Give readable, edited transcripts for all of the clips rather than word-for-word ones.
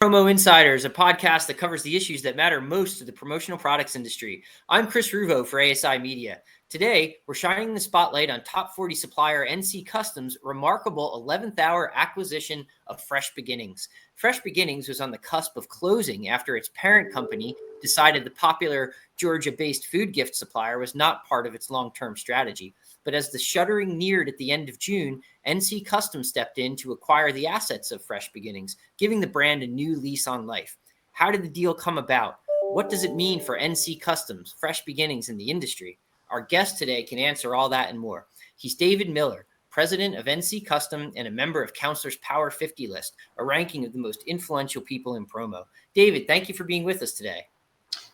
Promo Insiders, a podcast that covers the issues that matter most to the promotional products industry. I'm Chris Ruvo for ASI Media. Today, we're shining the spotlight on top 40 supplier NC Customs' remarkable 11th hour acquisition of Fresh Beginnings. Fresh Beginnings was on the cusp of closing after its parent company decided the popular Georgia-based food gift supplier was not part of its long-term strategy. But as the shuttering neared at the end of June, NC Customs stepped in to acquire the assets of Fresh Beginnings, giving the brand a new lease on life. How did the deal come about? What does it mean for NC Customs, Fresh Beginnings, in the industry? Our guest today can answer all that and more. He's David Miller, president of NC Custom and a member of Counselor's Power 50 list, a ranking of the most influential people in promo. David, thank you for being with us today.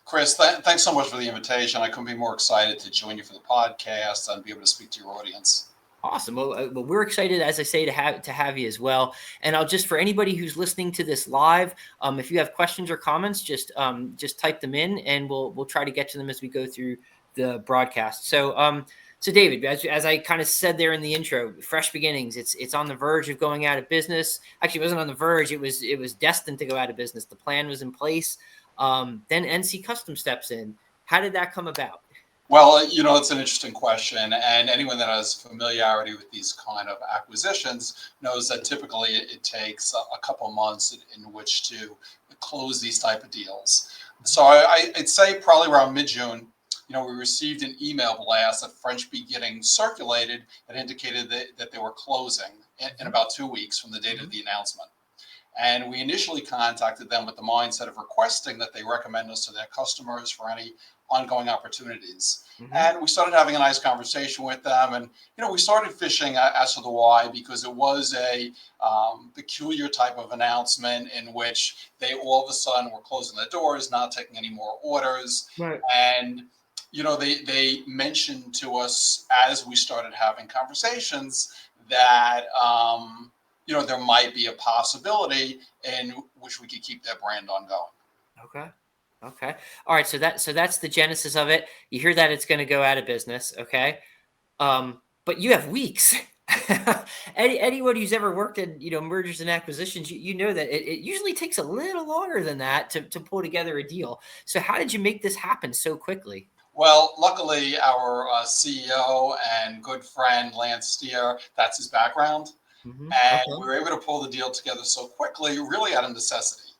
Chris, thanks so much for the invitation. I couldn't be more excited to join you for the podcast and be able to speak to your audience. Awesome. Well, we're excited, as I say, to have you as well. And I'll just, for anybody who's listening to this live, if you have questions or comments, just type them in, and we'll try to get to them as we go through the broadcast. So David, as I kind of said there in the intro, Fresh Beginnings, it's on the verge of going out of business. Actually, it wasn't on the verge; it was destined to go out of business. The plan was in place. Then NC Custom steps in. How did that come about? Well, it's an interesting question, and anyone that has familiarity with these kind of acquisitions knows that typically it takes a couple months in which to close these type of deals. So I'd say probably around mid-June, we received an email blast that Fresh Beginnings circulated that indicated that they were closing in about 2 weeks from the date of the announcement. And we initially contacted them with the mindset of requesting that they recommend us to their customers for any ongoing opportunities. And we started having a nice conversation with them. And, we started fishing as to the why, because it was a peculiar type of announcement in which they all of a sudden were closing the doors, not taking any more orders. Right. And, they mentioned to us as we started having conversations that, there might be a possibility in which we could keep that brand ongoing. Okay. All right. So that's the genesis of it. You hear that it's going to go out of business. Okay. But you have weeks. Anyone who's ever worked in, mergers and acquisitions, you know that it usually takes a little longer than that to pull together a deal. So how did you make this happen so quickly? Well, luckily, our CEO and good friend, Lance Steer, that's his background. And we were able to pull the deal together so quickly, really out of necessity.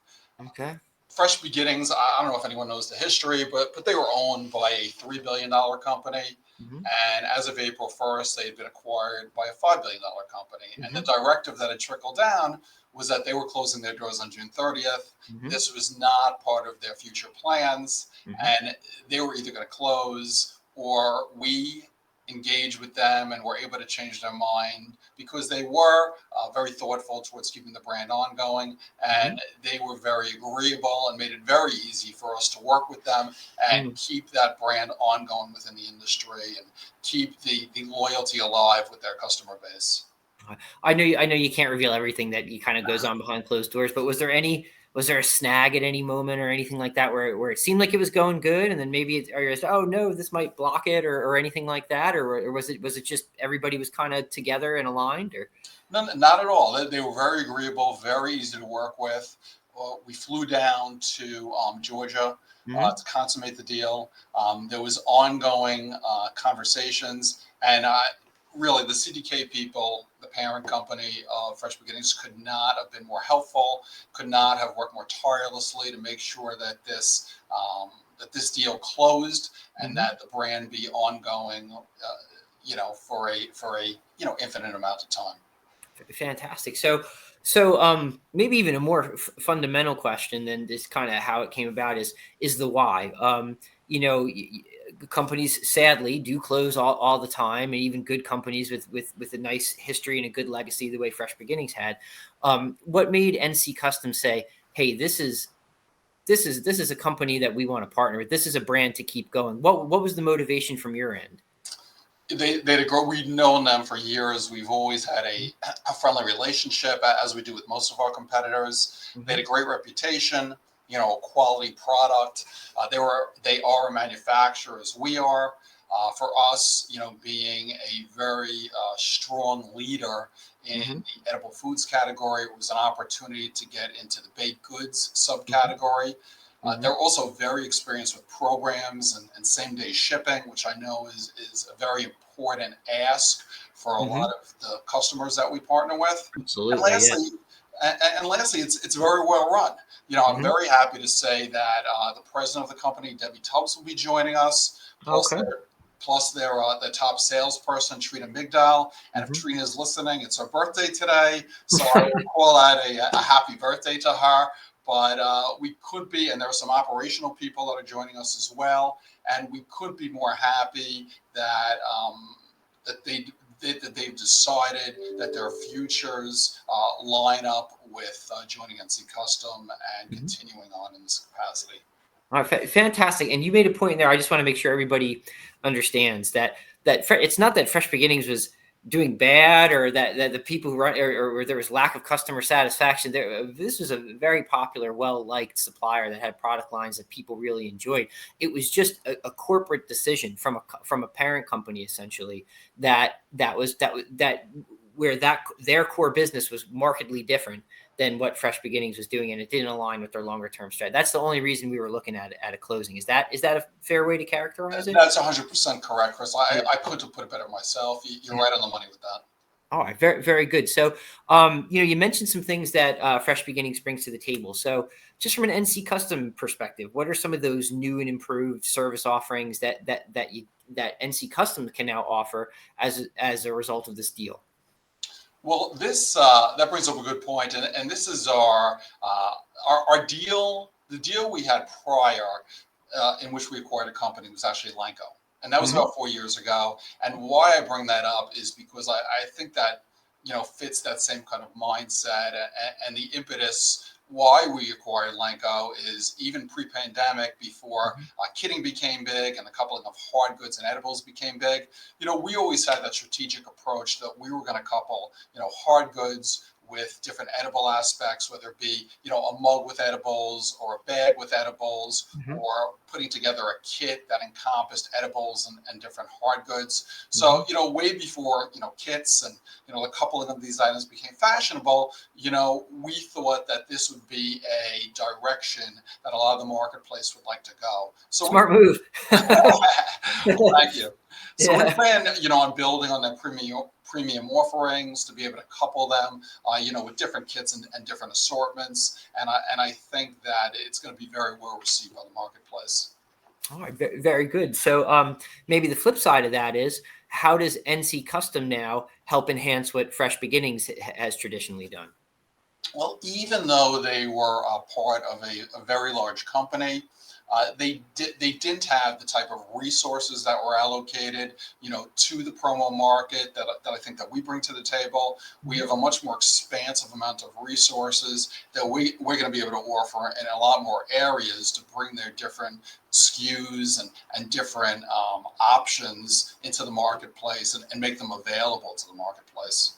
Okay. Fresh Beginnings, I don't know if anyone knows the history, but they were owned by a $3 billion company. And as of April 1st, they had been acquired by a $5 billion company. And the directive that had trickled down was that they were closing their doors on June 30th. This was not part of their future plans. And they were either going to close, or we engage with them and were able to change their mind, because they were very thoughtful towards keeping the brand ongoing, and they were very agreeable and made it very easy for us to work with them and keep that brand ongoing within the industry and keep the loyalty alive with their customer base. I know you can't reveal everything that kind of goes on behind closed doors, but was there a snag at any moment or anything like that where it seemed like it was going good, and then maybe oh no, this might block it, or anything like that, or was it just everybody was kind of together and aligned? Or no, not at all. They were very agreeable, very easy to work with. We flew down to Georgia to consummate the deal. There was ongoing conversations, and really the CDK people, the parent company of Fresh Beginnings, could not have been more helpful, could not have worked more tirelessly to make sure that this deal closed and that the brand be ongoing, for a infinite amount of time. Fantastic. So maybe even a more fundamental question than this kind of how it came about is the why. Companies sadly do close all the time, and even good companies with a nice history and a good legacy, the way Fresh Beginnings had. What made NC Custom say, hey, this is a company that we want to partner with. This is a brand to keep going. What was the motivation from your end? We've known them for years. We've always had a friendly relationship, as we do with most of our competitors. They had a great reputation, a quality product. They are a manufacturer, as we are. For us, being a very strong leader in the edible foods category, it was an opportunity to get into the baked goods subcategory. They're also very experienced with programs and same-day shipping, which I know is a very important ask for a lot of the customers that we partner with. And Absolutely, yeah. lastly, it's very well run. I'm very happy to say that the president of the company, Debbie Tubbs, will be joining us. Okay. Plus their top salesperson, Trina Migdal. And if Trina's listening, it's her birthday today, so I will call out a happy birthday to her. But we could be, and there are some operational people that are joining us as well, and we could be more happy that they've decided that their futures line up with joining NC Custom and continuing on in this capacity. All right, fantastic. And you made a point there. I just want to make sure everybody understands that it's not that Fresh Beginnings was doing bad, or that the people who run, or there was lack of customer satisfaction. This was a very popular, well-liked supplier that had product lines that people really enjoyed. It was just a corporate decision from a parent company, essentially, that their core business was markedly different than what Fresh Beginnings was doing, and it didn't align with their longer term strategy. That's the only reason we were looking at a closing. Is that a fair way to characterize it? That's 100% correct, Chris. I couldn't have put it better myself. You're right on the money with that. All right, very, very good. So, you mentioned some things that Fresh Beginnings brings to the table. So, just from an NC Custom perspective, what are some of those new and improved service offerings that NC Custom can now offer as a result of this deal? Well, that brings up a good point, and this is our deal. The deal we had prior, in which we acquired a company, was actually Lanco, and that was about 4 years ago. And why I bring that up is because I think that fits that same kind of mindset and the impetus. Why we acquired Lanco is even pre-pandemic, before kitting became big and the coupling of hard goods and edibles became big. We always had that strategic approach that we were going to couple, hard goods with different edible aspects, whether it be, a mug with edibles or a bag with edibles, or putting together a kit that encompassed edibles and different hard goods. So, way before, kits and, the coupling of these items became fashionable, we thought that this would be a direction that a lot of the marketplace would like to go. So smart move. Thank you. So we plan, on building on that premium offerings to be able to couple them, with different kits and different assortments. And I think that it's going to be very well received by the marketplace. All right, very good. So maybe the flip side of that is, how does NC Custom now help enhance what Fresh Beginnings has traditionally done? Well, even though they were a part of a very large company, they didn't have the type of resources that were allocated, to the promo market that I think that we bring to the table. We have a much more expansive amount of resources that we're going to be able to offer in a lot more areas to bring their different SKUs and different options into the marketplace and make them available to the marketplace.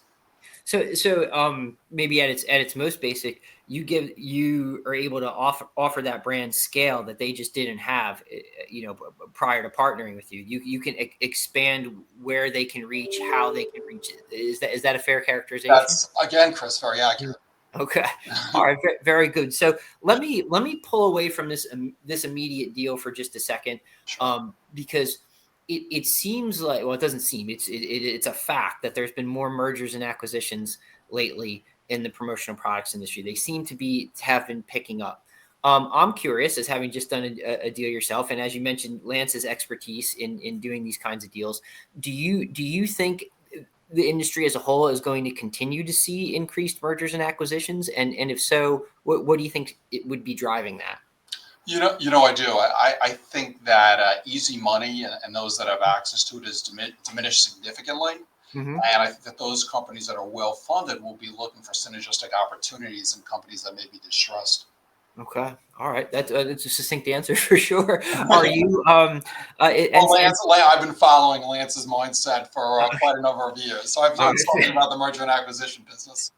So maybe at its most basic, you are able to offer that brand scale that they just didn't have, prior to partnering with you. You can expand where they can reach, how they can reach it. Is that a fair characterization? That's, again, Chris, very accurate. Okay. All right. Very good. So let me pull away from this immediate deal for just a second, because it seems like, well, it doesn't seem, it's a fact that there's been more mergers and acquisitions lately in the promotional products industry. They seem to have been picking up. I'm curious, as having just done a deal yourself, and as you mentioned, Lance's expertise in doing these kinds of deals, do you think the industry as a whole is going to continue to see increased mergers and acquisitions? And if so, what do you think it would be driving that? I do. I think that easy money and those that have access to it is diminished significantly. And I think that those companies that are well funded will be looking for synergistic opportunities in companies that may be distressed. Okay. All right. That's a succinct answer for sure. Are you? Lance, I've been following Lance's mindset for quite a number of years, so I've been talking about the merger and acquisition business.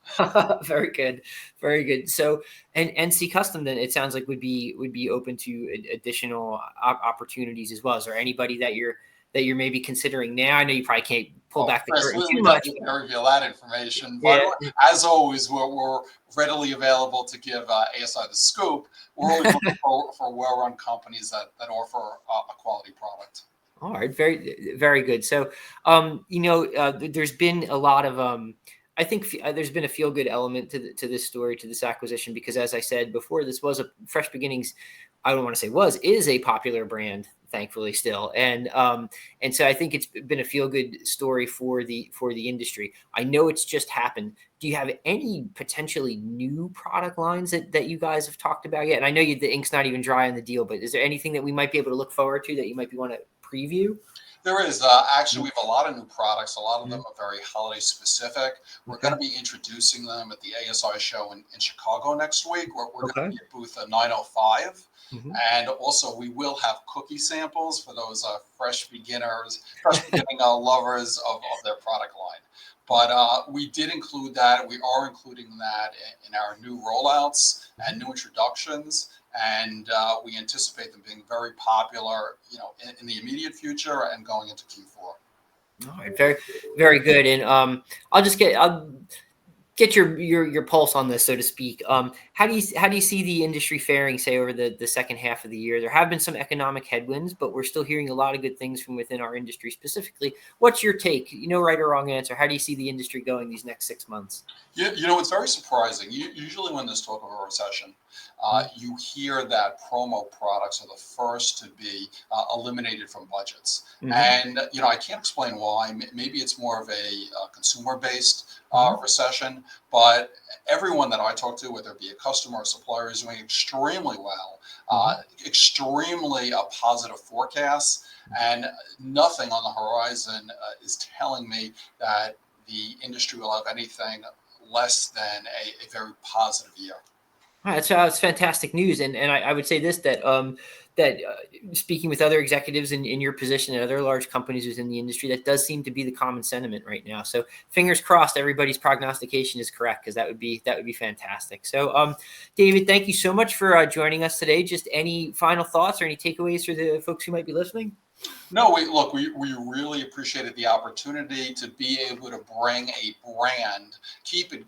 Very good, very good. So, and NC Custom, then it sounds like would be open to additional opportunities as well. Is there anybody that you're that you're maybe considering now? I know you probably can't pull back the Chris, curtain we too much. definitely can reveal that information. Yeah. But as always, we're readily available to give ASI the scoop. We're always looking for well-run companies that offer a quality product. All right, very, very good. So, there's been a lot of, I think there's been a feel good element to this story, to this acquisition, because as I said before, this was a Fresh Beginnings. I don't want to say is a popular brand, thankfully still, and so I think it's been a feel good story for the industry. I know it's just happened. Do you have any potentially new product lines that you guys have talked about yet? And I know the ink's not even dry on the deal, but is there anything that we might be able to look forward to that you might want to preview? There is actually, we have a lot of new products. A lot of them are very holiday specific. We're going to be introducing them at the ASI show in Chicago next week. We're going to be at booth 905. And also we will have cookie samples for those fresh beginning lovers of their product line. But we did include that. We are including that in our new rollouts and new introductions. And we anticipate them being very popular, in the immediate future and going into Q4. All right, very, very good. And I'll get your pulse on this, so to speak. How do you see the industry faring, say, over the second half of the year? There have been some economic headwinds, but we're still hearing a lot of good things from within our industry specifically. What's your take? Right or wrong answer. How do you see the industry going these next 6 months? It's very surprising. Usually when there's talk of a recession, you hear that promo products are the first to be eliminated from budgets. And, I can't explain why. Maybe it's more of a consumer-based recession, but everyone that I talk to, whether it be a customer or supplier, is doing extremely well, extremely positive forecasts, and nothing on the horizon is telling me that the industry will have anything less than a very positive year. That's fantastic news, and I would say this, that speaking with other executives in your position and other large companies within the industry, that does seem to be the common sentiment right now. So fingers crossed, everybody's prognostication is correct, because that would be fantastic. So, David, thank you so much for joining us today. Just any final thoughts or any takeaways for the folks who might be listening? No, we really appreciated the opportunity to be able to bring a brand, keep it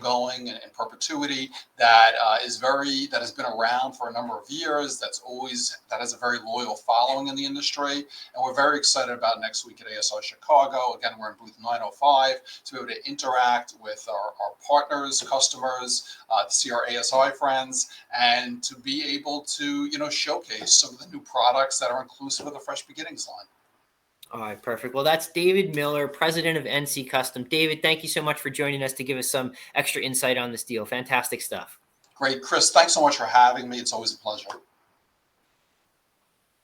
going in perpetuity, that has been around for a number of years, that has a very loyal following in the industry. And we're very excited about next week at ASI Chicago. Again, we're in booth 905 to be able to interact with our partners, customers, to see our ASI friends, and to be able to showcase some of the new products that are inclusive of the Fresh Beginnings line. All right, perfect. Well, that's David Miller, president of NC Custom. David, thank you so much for joining us to give us some extra insight on this deal. Fantastic stuff. Great, Chris. Thanks so much for having me. It's always a pleasure.